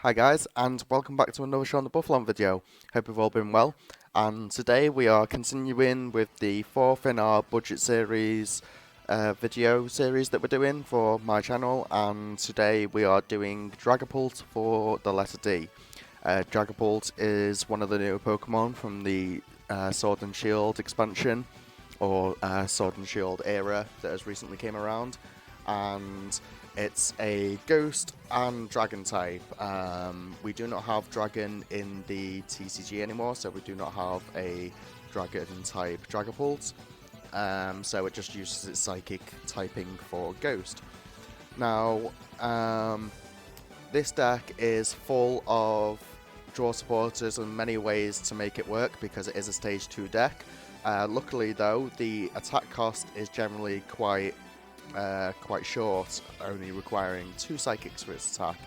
Hi guys, and welcome back to another Shaun the Buffalo video. Hope you've all been well. And today we are continuing with the fourth in our budget series video series that we're doing for my channel. And today we are doing Dragapult for the letter D. Dragapult is one of the newer Pokemon from the Sword and Shield expansion, or Sword and Shield era that has recently came around. And it's a ghost and dragon type. We do not have dragon in the TCG anymore, so we do not have a dragon type Dragapult. So it just uses its psychic typing for ghost. Now, this deck is full of draw supporters and many ways to make it work because it is a stage 2 deck. Luckily though, the attack cost is generally quite short, only requiring 2 psychics for its attack.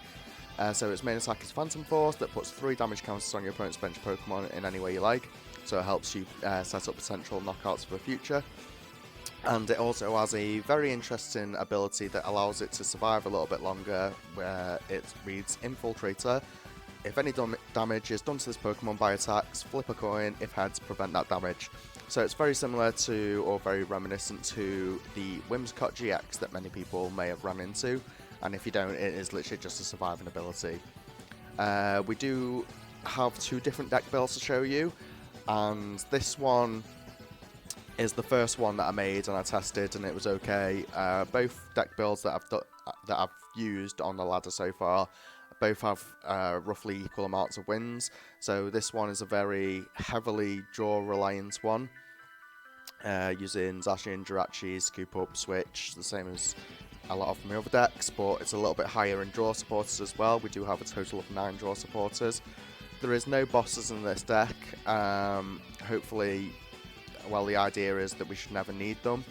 So its main attack is Phantom Force that puts 3 damage counters on your opponent's bench Pokemon in any way you like, so it helps you set up potential knockouts for the future. And it also has a very interesting ability that allows it to survive a little bit longer, where it reads Infiltrator. If any damage is done to this Pokemon by attacks, flip a coin. If heads, prevent that damage. So it's very similar to, or very reminiscent to, the Whimsicott GX that many people may have run into. And if you don't, it is literally just a surviving ability. We do have 2 different deck builds to show you. And this one is the first one that I made and I tested and it was okay. Both deck builds that I've used on the ladder so far both have roughly equal amounts of wins. So this one is a very heavily draw reliant one, using Zacian, Jirachi, Scoop Up, Switch, the same as a lot of my other decks, but it's a little bit higher in draw supporters as well. We do have a total of 9 draw supporters. There is no bosses in this deck. Hopefully, well, the idea is that we should never need them.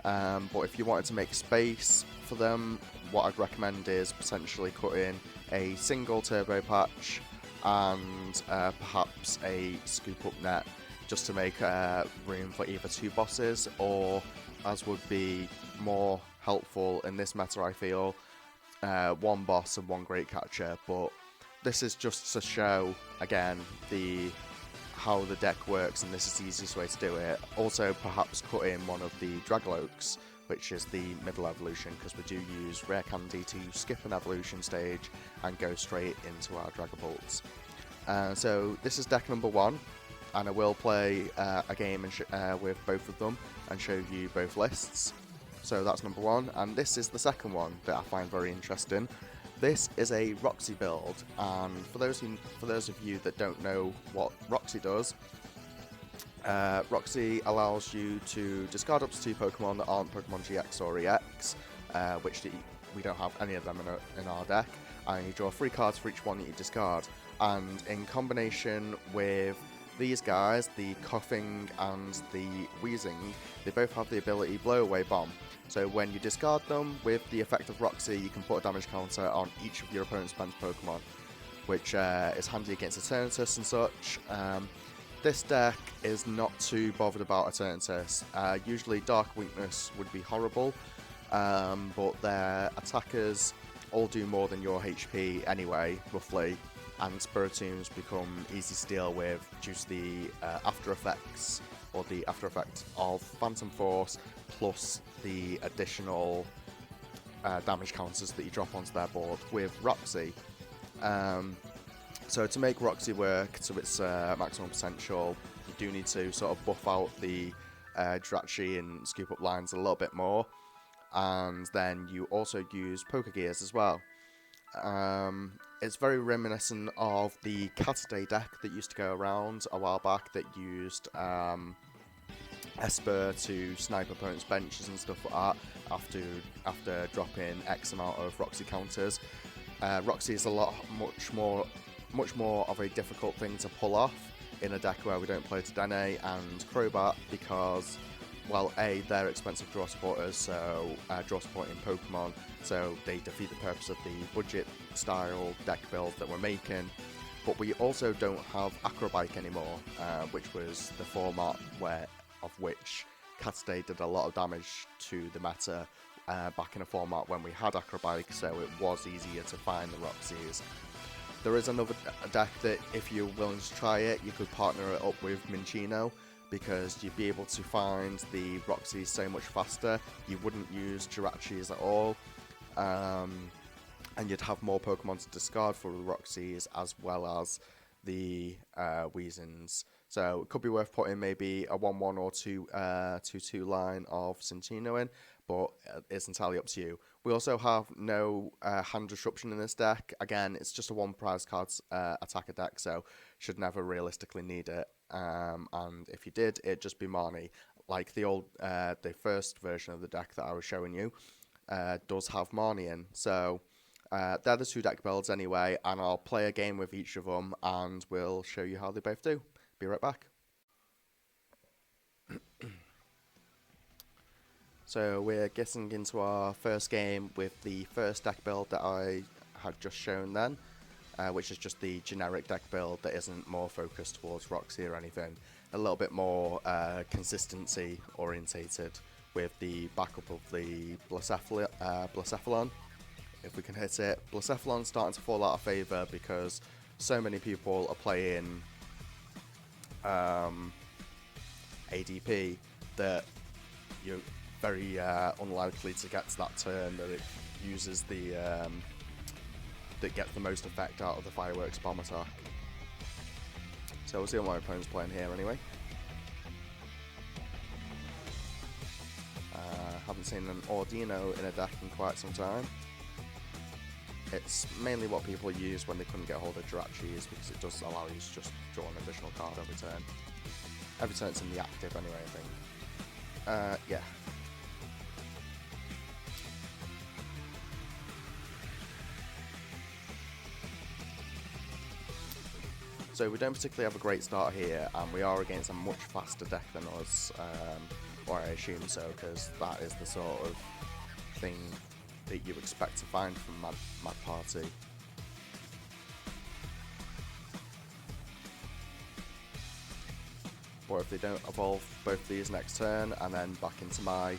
But if you wanted to make space for them, what I'd recommend is potentially cut in a single turbo patch and perhaps a scoop up net, just to make room for either 2 bosses, or, as would be more helpful in this meta I feel, 1 boss and 1 great catcher. But this is just to show again how the deck works, and this is the easiest way to do it. Also, perhaps cut in one of the Dragaloaks, which is the middle evolution, because we do use Rare Candy to skip an evolution stage and go straight into our Dragapults. So this is deck number 1, and I will play a game with both of them and show you both lists. So that's number 1, and this is the second one that I find very interesting. This is a Roxy build, and for those of you that don't know what Roxy does, Roxy allows you to discard up to 2 Pokemon that aren't Pokemon GX or EX, which we don't have any of them in our deck, and you draw 3 cards for each one that you discard. And in combination with these guys, the Coughing and the Wheezing, they both have the ability Blow Away Bomb. So when you discard them with the effect of Roxy, you can put a damage counter on each of your opponent's bench Pokemon, which is handy against Eternatus and such. This deck is not too bothered about Eternatus. Usually Dark Weakness would be horrible, but their attackers all do more than your HP anyway, roughly, and Spiritombs become easy to deal with due to the after effects, or the after effect of Phantom Force, plus the additional damage counters that you drop onto their board with Roxy. So to make Roxy work to its maximum potential, you do need to sort of buff out the Jirachi and Scoop Up lines a little bit more, and then you also use Poké Gears as well. It's very reminiscent of the Catterday deck that used to go around a while back that used Esper to snipe opponents' benches and stuff like that after dropping X amount of Roxy counters. Roxy is much more of a difficult thing to pull off in a deck where we don't play Dedenne and Crobat, because, well, A, they're expensive draw supporters, so draw supporting Pokemon, so they defeat the purpose of the budget style deck build that we're making. But we also don't have Acrobike anymore, which was the format of which Catterday did a lot of damage to the meta back in a format when we had Acrobike, so it was easier to find the Roxys. There is another deck that, if you're willing to try it, you could partner it up with Minccino, because you'd be able to find the Roxy so much faster. You wouldn't use Jirachis at all, and you'd have more Pokemon to discard for the Roxys as well as the Weezings. So it could be worth putting maybe a 1-1 or 2-2 line of Cinccino in, but it's entirely up to you. We also have no hand disruption in this deck. Again, it's just a 1 prize cards attacker deck, so should never realistically need it. And if you did, it'd just be Marnie. Like the first version of the deck that I was showing you does have Marnie in. So they're the 2 deck builds anyway, and I'll play a game with each of them and we'll show you how they both do. Be right back. So we're getting into our first game with the first deck build that I had just shown then, which is just the generic deck build that isn't more focused towards Roxy or anything. A little bit more consistency orientated with the backup of the Blacephalon. If we can hit it, Blacephalon's starting to fall out of favour because so many people are playing ADP that you're very unlikely to get to that turn that it uses the that gets the most effect out of the Fireworks Bomb attack. So we'll see what my opponent's playing here anyway. Haven't seen an Ordino in a deck in quite some time. It's mainly what people use when they couldn't get hold of Jirachis, because it does allow you to just draw an additional card every turn. Every turn it's in the active anyway, I think. Yeah. So we don't particularly have a great start here, and we are against a much faster deck than us, or I assume so, because that is the sort of thing that you expect to find from Mad Party. Or if they don't evolve both these next turn, and then back into my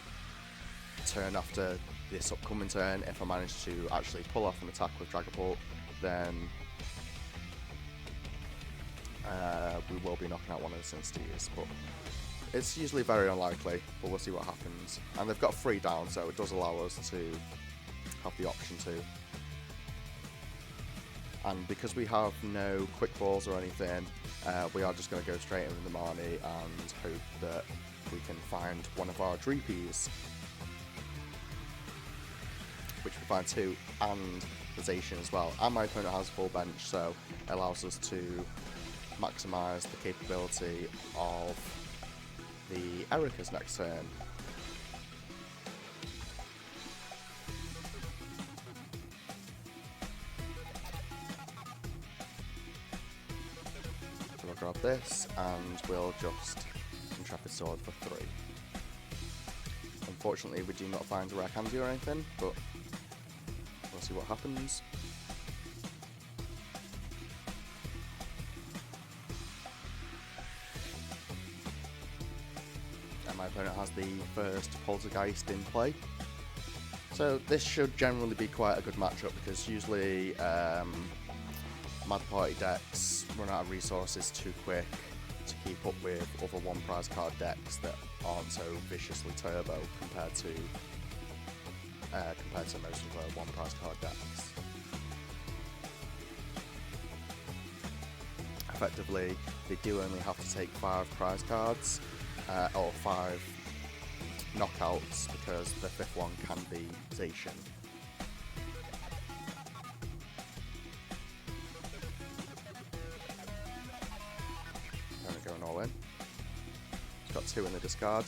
turn after this upcoming turn, if I manage to actually pull off an attack with Dragapult, then we will be knocking out one of the Sinstees, but it's usually very unlikely, but we'll see what happens. And they've got 3 down, so it does allow us to have the option to. And because we have no quick balls or anything, we are just going to go straight into the Marnie and hope that we can find one of our Dreepies, which we find 2, and the Zacian as well. And my opponent has full bench, so it allows us to maximise the capability of the Erika's next turn. So we'll grab this and we'll just Intrepid Sword for 3. Unfortunately we do not find a rare candy or anything, but we'll see what happens. My opponent has the first Poltergeist in play. So this should generally be quite a good matchup, because usually Mad Party decks run out of resources too quick to keep up with other 1 prize card decks that aren't so viciously turbo compared to most of the 1 prize card decks. Effectively, they do only have to take 5 prize cards, or 5 knockouts, because the 5th one can be Zacian. Only going all in. He's got 2 in the discard.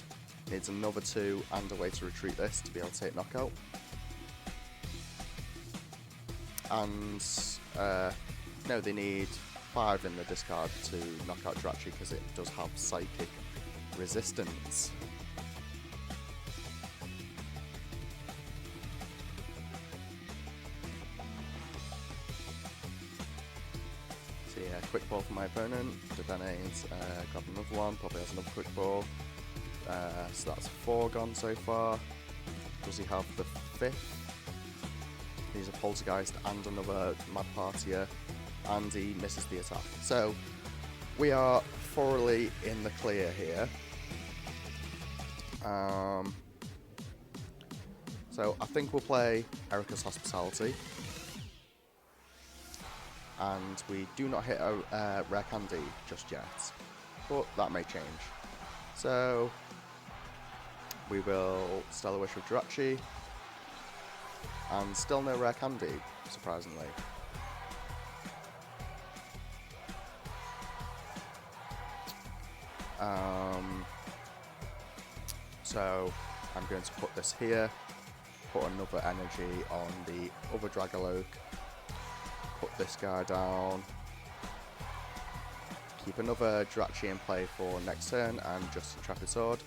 Needs another 2 and a way to retreat this to be able to take knockout. And no, they need 5 in the discard to knock out Jirachi, because it does have psychic resistance. So yeah, quick ball for my opponent. Detonate, grab another one, probably has another quick ball. So that's 4 gone so far. Does he have the 5th? He's a Poltergeist and another Mad Partier. and he misses the attack. So we are thoroughly in the clear here. So I think we'll play Erica's Hospitality. And we do not hit a rare candy just yet, but that may change. So we will Stellar Wish with Jirachi, and still no rare candy, surprisingly. So I'm going to put this here, put another energy on the other Dragapult, put this guy down, keep another Jirachi in play for next turn, and just Intrepid Sword.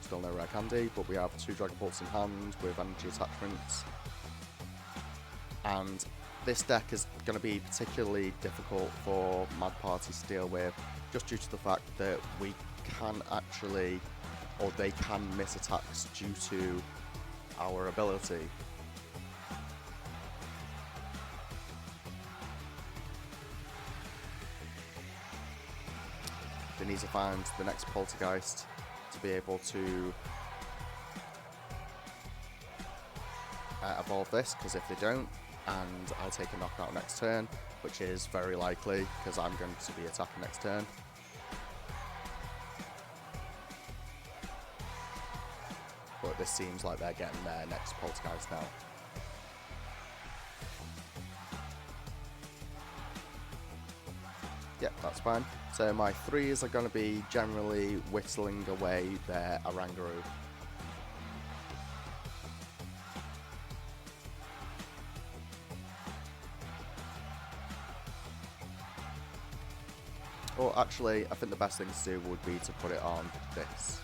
Still no rare candy, but we have 2 Dragapults in hand with energy attachments. And this deck is going to be particularly difficult for Mad Party to deal with, just due to the fact that we can actually, or they can miss attacks due to our ability. They need to find the next Poltergeist to be able to evolve this, because if they don't, and I take a knockout next turn, which is very likely because I'm going to be attacking next turn. But this seems like they're getting their next Poltergeist now. Yep, that's fine. So my 3s are going to be generally whistling away their Oranguru. Or actually, I think the best thing to do would be to put it on this.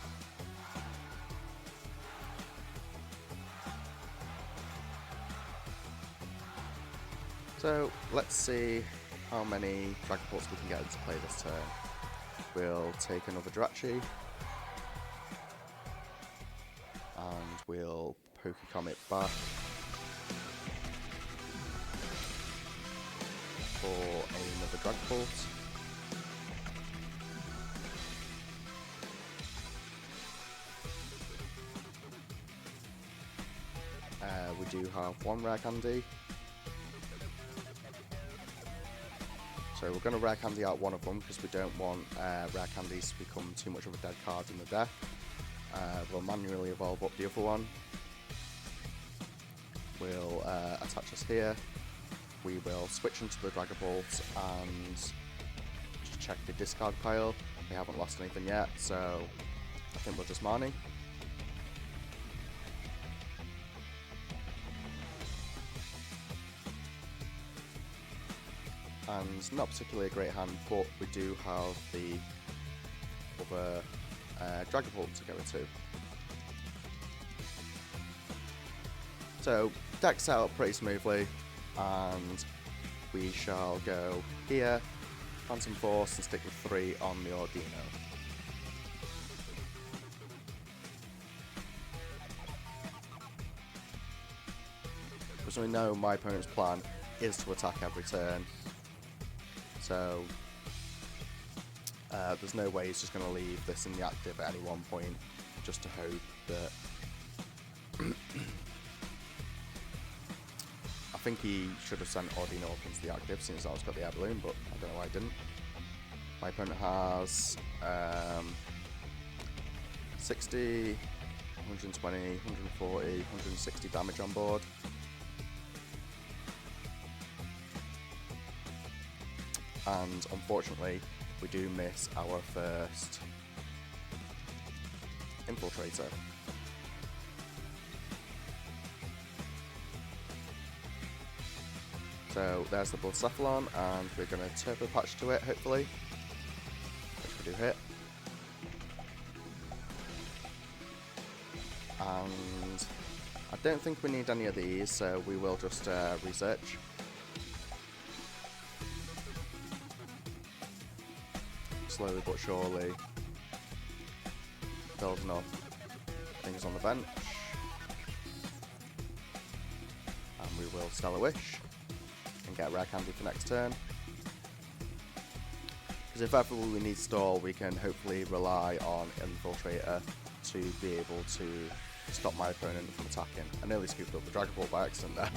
So let's see how many Dragapults we can get into play this turn. We'll take another Jirachi, and we'll Pokecomet back for another Dragapult. We do have 1 rare candy. So we're going to rare candy out one of them because we don't want rare candies to become too much of a dead card in the deck. We'll manually evolve up the other one. We'll attach us here. We will switch into the Dragapult and just check the discard pile. We haven't lost anything yet, so I think we'll just Marnie. And not particularly a great hand, but we do have the other Dragapult to go to. So deck set up pretty smoothly, and we shall go here, Phantom Force, and stick with 3 on the Ordino. Because we know my opponent's plan is to attack every turn. So there's no way he's just going to leave this in the active at any one point just to hope that... I think he should have sent Ordino up into the active since I was got the air balloon, but I don't know why I didn't. My opponent has 60, 120, 140, 160 damage on board. And unfortunately, we do miss our first Infiltrator. So there's the Bloodcephalon, and we're going to Turbo Patch to it, hopefully, which we do hit. And I don't think we need any of these, so we will just research. Slowly but surely building up things on the bench. build Stellar Wish and get a rare candy for next turn. Because if ever we need stall, we can hopefully rely on Infiltrator to be able to stop my opponent from attacking. I nearly scooped up the Dragapult by accident then.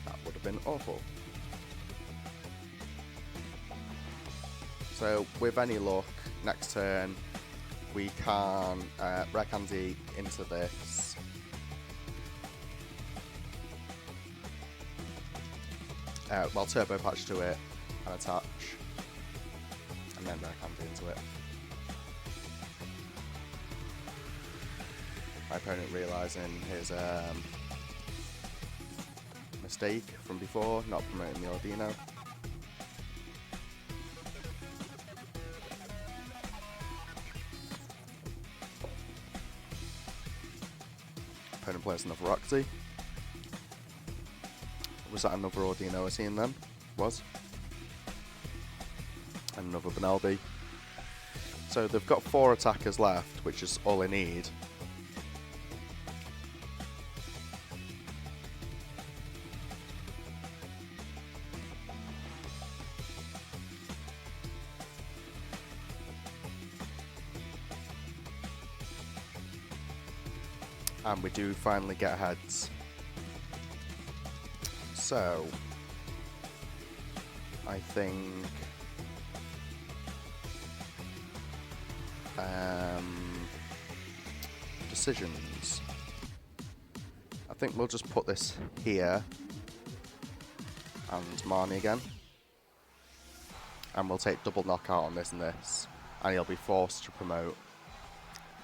That would have been awful. So with any luck, next turn we can rare candy into this. Well, turbo patch to it and attach, and then rare candy into it. My opponent realising his mistake from before, not promoting the Ordino. Opponent plays another Roxy. Was that another Ordino I seen then? Was. And another Benelby. So they've got 4 attackers left, which is all they need. And we do finally get heads. So, I think decisions. I think we'll just put this here and Marnie again. And we'll take double knockout on this and this. And he'll be forced to promote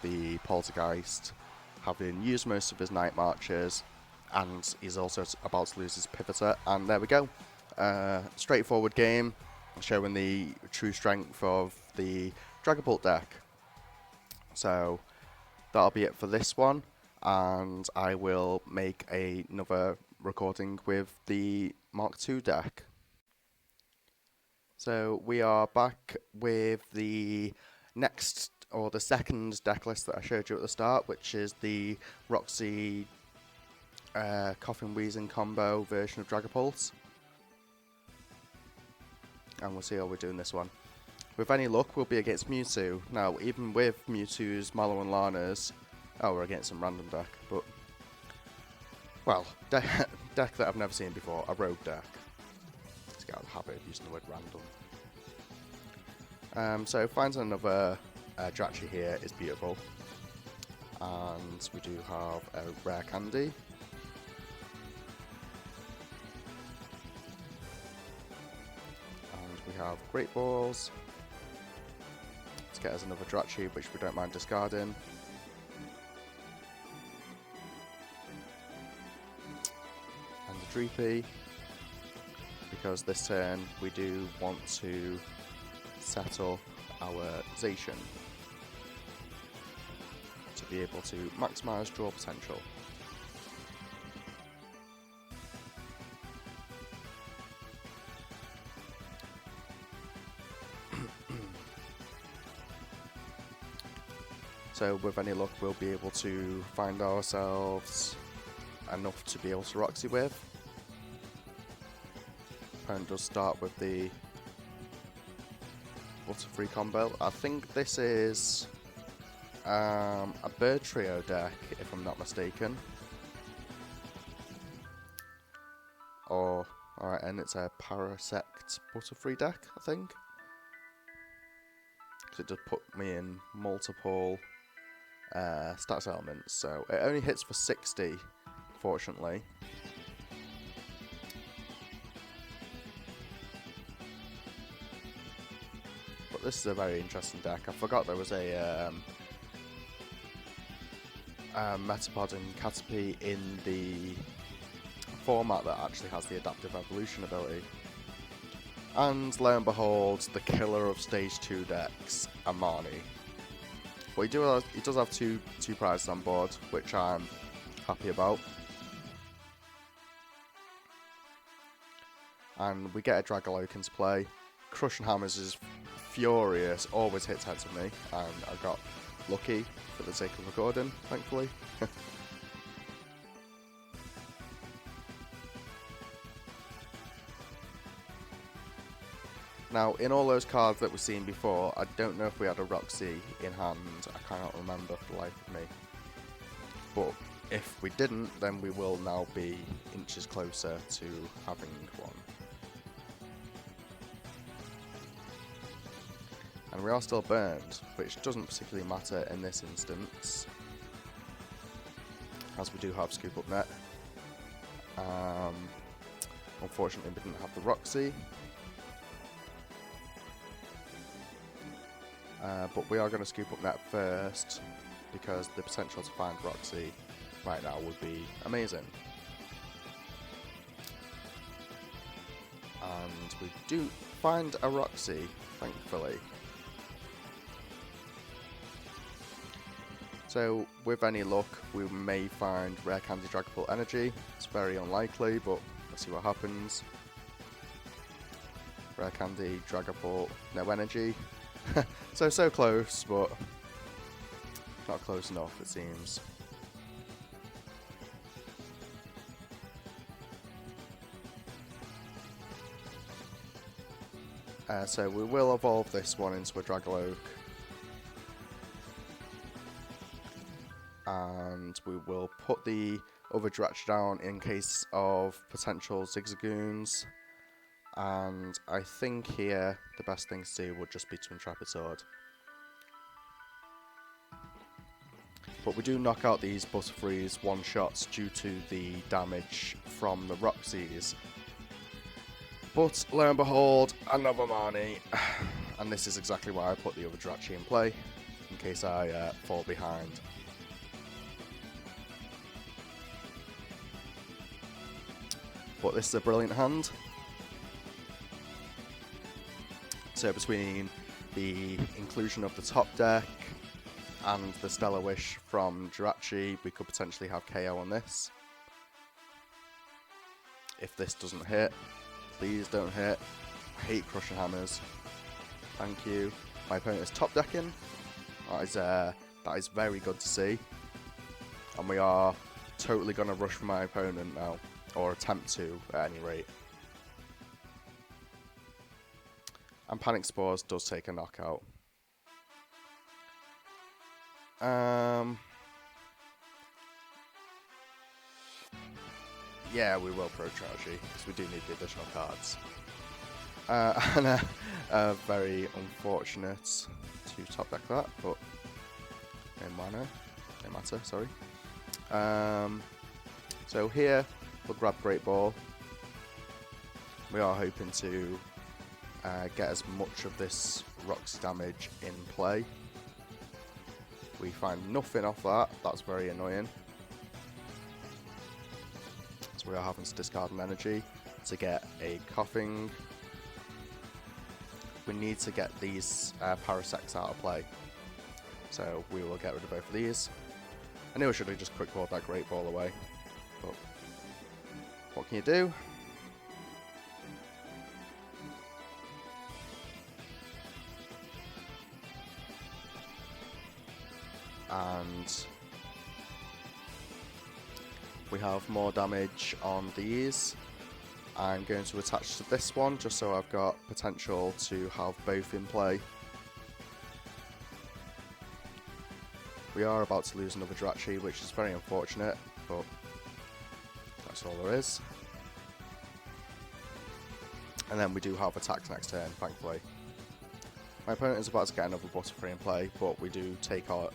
the Poltergeist, having used most of his Night Marches, and he's also about to lose his Pivoter, and there we go. Straightforward game, showing the true strength of the Dragapult deck. So that'll be it for this one, and I will make another recording with the Mark II deck. So we are back with the next, or the second deck list that I showed you at the start, which is the Roxy Coffin Wheezing combo version of Dragapult. And we'll see how we're doing this one. With any luck, we'll be against Mewtwo. Now, even with Mewtwo's Mallow and Lana's, we're against some random deck, but, well, deck that I've never seen before, a rogue deck. Let's get out of the habit of using the word random. So finding another Drachi here is beautiful. And we do have a rare candy. And we have Great Balls. Let's get us another Drachi, which we don't mind discarding. And the Dreepy, because this turn we do want to set up our Zacian to be able to maximise draw potential. So with any luck we'll be able to find ourselves enough to be able to Roxy with. Opponent does start with the Butterfree combo. I think this is a Bird Trio deck, if I'm not mistaken. Or, alright, and it's a Parasect Butterfree deck, I think. Because it does put me in multiple stats elements, so it only hits for 60, fortunately. But this is a very interesting deck. I forgot there was a Metapod and Caterpie in the format that actually has the Adaptive Evolution ability. And lo and behold, the killer of Stage 2 decks, Amani. But he does have two prizes on board, which I'm happy about. And we get a Dragaloke into play. Crushing Hammers is furious, always hits heads with me, and I got lucky for the sake of recording, thankfully. Now, in all those cards that we've seen before, I don't know if we had a Roxy in hand. I cannot remember for the life of me. But if we didn't, then we will now be inches closer to having one. And we are still burned, which doesn't particularly matter in this instance, as we do have Scoop Up Net. Unfortunately, we didn't have the Roxy. But we are going to Scoop Up Net first, because the potential to find Roxy right now would be amazing. And we do find a Roxy, thankfully. So, with any luck, we may find Rare Candy Dragapult Energy. It's very unlikely, but let's see what happens. Rare Candy Dragapult No Energy. So close, but not close enough, it seems. So we will evolve this one into a Dragaloak. And we will put the other Drach down in case of potential Zigzagoons. And I think here the best thing to do would just be to Intrepid Sword. But we do knock out these Butterfrees one-shots due to the damage from the Roxys. But lo and behold, another Marnie. And this is exactly why I put the other Drachy in play, in case I fall behind. But this is a brilliant hand. So between the inclusion of the top deck and the Stellar Wish from Jirachi, we could potentially have KO on this. If this doesn't hit, please don't hit. I hate Crushing Hammers. Thank you. My opponent is top decking. That is very good to see. And we are totally going to rush for my opponent now. Or attempt to, at any rate. And Panic Spores does take a knockout. Yeah, we will Pro Trilogy, because we do need the additional cards. And very unfortunate to top deck that, but no matter, sorry. So here, we'll grab Great Ball. We are hoping to get as much of this Roxy damage in play. We find nothing off that, that's very annoying. So we are having to discard an energy to get a Coughing. We need to get these Parasects out of play. So we will get rid of both of these. I knew I should have just quick balled that Great Ball away, but what can you do? And we have more damage on these. I'm going to attach to this one just so I've got potential to have both in play. We are about to lose another Jirachi, which is very unfortunate, but that's all there is. And then we do have attacks next turn, thankfully. My opponent is about to get another Butterfree in play, but we do take out.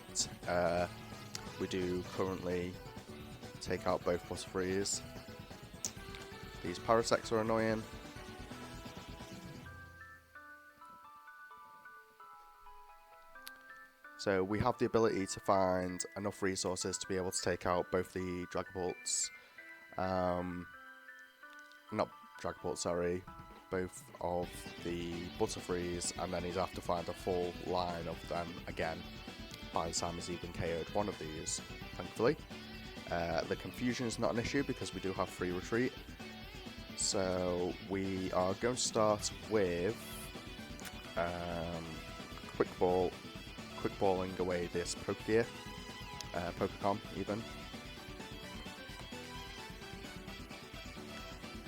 We do currently take out both Butterfrees. These Parasects are annoying. So we have the ability to find enough resources to be able to take out both the Dragapults. Not Dragapult, sorry. Both of the Butterfrees, and then he'd have to find a full line of them again by the time he's even KO'd one of these, thankfully. The confusion is not an issue because we do have free retreat. So we are going to start with quick balling away this Pokegear, Pokecom even.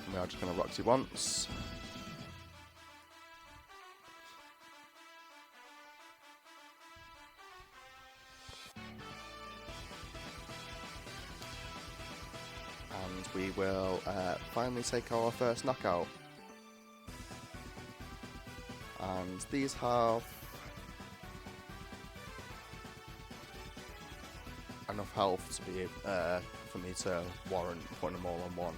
And we are just going to Roxy once. and we will finally take our first knockout. And these have enough health to be for me to warrant putting them all on one.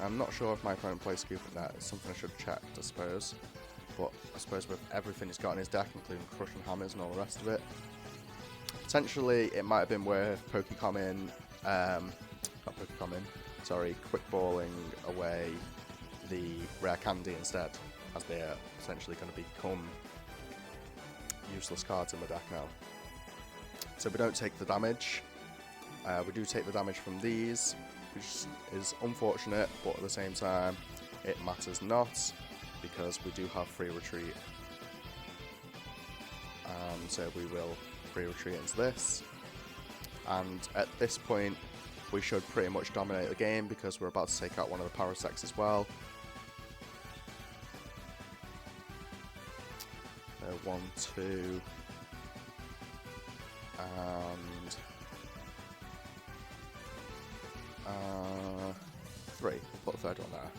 I'm not sure if my opponent plays Scooping Net. It's something I should have checked, I suppose. But I suppose with everything he's got in his deck, including Crushing Hammers and all the rest of it, potentially it might have been worth quick balling away the rare candy instead, as they are essentially going to become useless cards in the deck now. So we don't take the damage. We do take the damage from these, which is unfortunate, but at the same time it matters not, because we do have free retreat. So we will free retreat into this, and at this point we should pretty much dominate the game, because we're about to take out one of the Parasects as well. 1, 2, and 3. We'll put the third one there,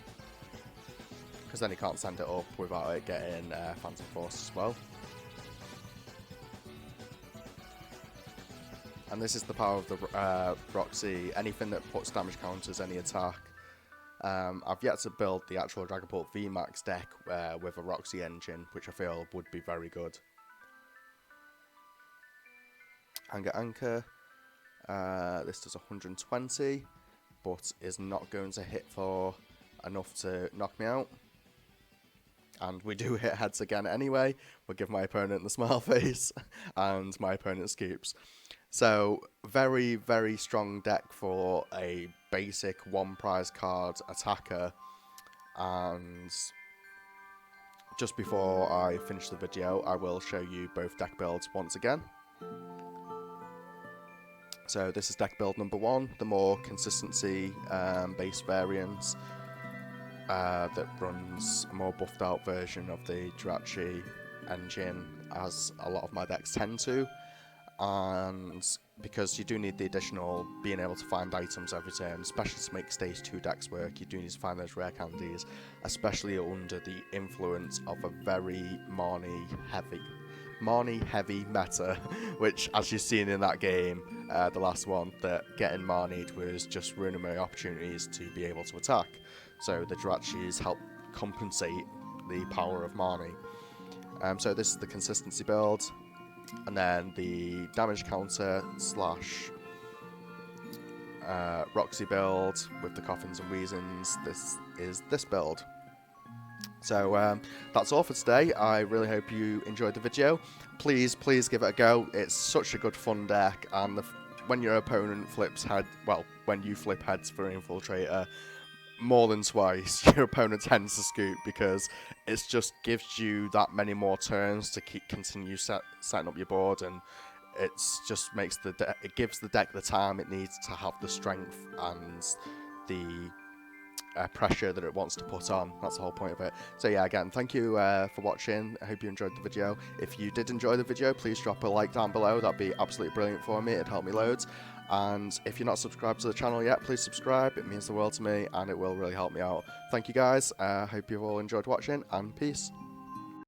because then he can't send it up without it getting Phantom Force as well. And this is the power of the Roxy. Anything that puts damage counters, any attack. I've yet to build the actual Dragapult VMAX deck with a Roxy engine, which I feel would be very good. Anchor. This does 120, but is not going to hit for enough to knock me out. And we do hit heads again anyway. We'll give my opponent the smile face, and my opponent scoops. So, very, very strong deck for a basic one prize card attacker. And just before I finish the video, I will show you both deck builds once again. So this is deck build number 1, the more consistency based variant that runs a more buffed out version of the Jirachi engine, as a lot of my decks tend to. And because you do need the additional being able to find items every turn, especially to make stage 2 decks work, you do need to find those rare candies, especially under the influence of a very Marnie heavy meta, which, as you've seen in that game, the last one, that getting Marnied was just ruining my opportunities to be able to attack. So the Jirachis help compensate the power of Marnie. So this is the consistency build. And then the damage counter / Roxy build with the Coffins and Reasons. This is this build. So that's all for today. I really hope you enjoyed the video. Please give it a go. It's such a good fun deck, and when your opponent flips when you flip heads for Infiltrator more than twice, your opponent tends to scoop, because it just gives you that many more turns to continue setting up your board, and it's just makes it gives the deck the time it needs to have the strength and the pressure that it wants to put on. That's the whole point of it. So yeah, again, thank you for watching. I hope you enjoyed the video. If you did enjoy the video, please drop a like down below. That'd be absolutely brilliant for me. It'd help me loads. And if you're not subscribed to the channel yet, please subscribe. It means the world to me, and it will really help me out. Thank you guys. I hope you've all enjoyed watching, and peace.